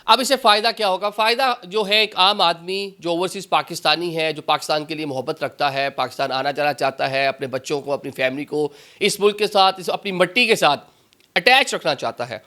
اب اس سے فائدہ کیا ہوگا؟ فائدہ جو ہے ایک عام آدمی جو اوورسیز پاکستانی ہے، جو پاکستان کے لیے محبت رکھتا ہے، پاکستان آنا جانا چاہتا ہے، اپنے بچوں کو، اپنی فیملی کو اس ملک کے ساتھ، اپنی مٹی کے ساتھ اٹیچ رکھنا چاہتا ہے،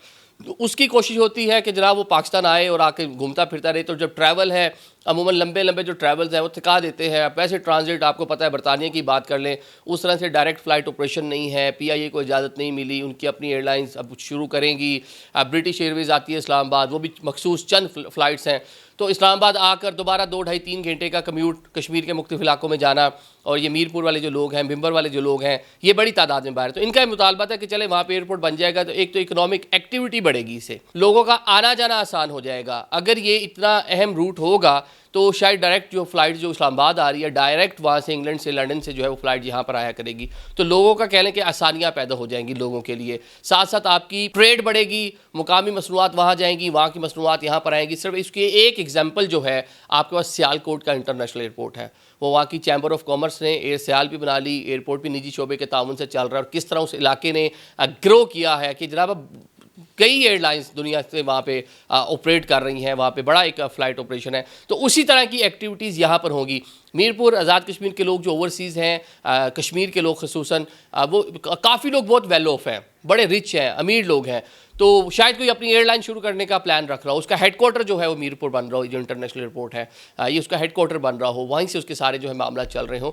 تو اس کی کوشش ہوتی ہے کہ جناب وہ پاکستان آئے اور آ کے گھومتا پھرتا رہے. تو جب ٹریول ہے، عموماً لمبے لمبے جو ٹریولز ہیں وہ تھکا دیتے ہیں. اب ویسے ٹرانزٹ آپ کو پتہ ہے، برطانیہ کی بات کر لیں، اس طرح سے ڈائریکٹ فلائٹ آپریشن نہیں ہے، پی آئی اے کو اجازت نہیں ملی، ان کی اپنی ایئر لائنز اب شروع کریں گی. برٹش ایئر ویز آتی ہے اسلام آباد، وہ بھی مخصوص چند فلائٹس ہیں. تو اسلام آباد آ کر دوبارہ 2 ڈھائی 3 گھنٹے کا کمیوٹ کشمیر کے مختلف علاقوں میں جانا، اور یہ میر پور والے جو لوگ ہیں، بھمبر والے جو لوگ ہیں، یہ بڑی تعداد میں باہر. تو ان کا یہ مطالبہ تھا کہ چلے وہاں پہ ایئرپورٹ بن جائے گا تو ایک تو اکنامک ایکٹیویٹی بڑھے گی، اس سے لوگوں کا آنا جانا آسان ہو جائے گا. اگر یہ اتنا اہم روٹ ہوگا تو شاید ڈائریکٹ جو فلائٹ جو اسلام آباد آ رہی ہے، ڈائریکٹ وہاں سے انگلینڈ سے، لنڈن سے جو ہے وہ فلائٹ یہاں پر آیا کرے گی. تو لوگوں کا کہہ لیں کہ آسانیاں پیدا ہو جائیں گی لوگوں کے لیے. ساتھ ساتھ آپ کی ٹریڈ بڑھے گی، مقامی مصنوعات وہاں جائیں گی، وہاں کی مصنوعات یہاں پر آئیں گی. صرف اس کی ایک ایگزامپل جو ہے آپ کے پاس سیالکوٹ کا انٹرنیشنل ایئرپورٹ ہے. وہ وہاں کی چیمبر آف کامرس نے ایئر سیال بھی بنا لی، ایئرپورٹ بھی نجی شعبے کے تعاون سے چل رہا ہے، اور کس طرح اس علاقے نے گرو کیا ہے کہ جناب اب کئی ایئر لائنز دنیا سے وہاں پہ آپریٹ کر رہی ہیں، وہاں پہ بڑا ایک فلائٹ آپریشن ہے. تو اسی طرح کی ایکٹیویٹیز یہاں پر ہوں گی. میرپور آزاد کشمیر کے لوگ جو اوورسیز ہیں، کشمیر کے لوگ خصوصاً، وہ کافی لوگ بہت ویل آف ہیں، بڑے رچ ہیں، امیر لوگ ہیں. تو شاید کوئی اپنی ایئر لائن شروع کرنے کا پلان رکھ رہا ہو، اس کا ہیڈ کوارٹر جو ہے وہ میرپور بن رہا ہو، جو انٹرنیشنل ایئرپورٹ ہے یہ اس کا ہیڈ کوارٹر بن رہا ہو، وہیں سے اس کے سارے جو ہے معاملات چل رہے ہوں.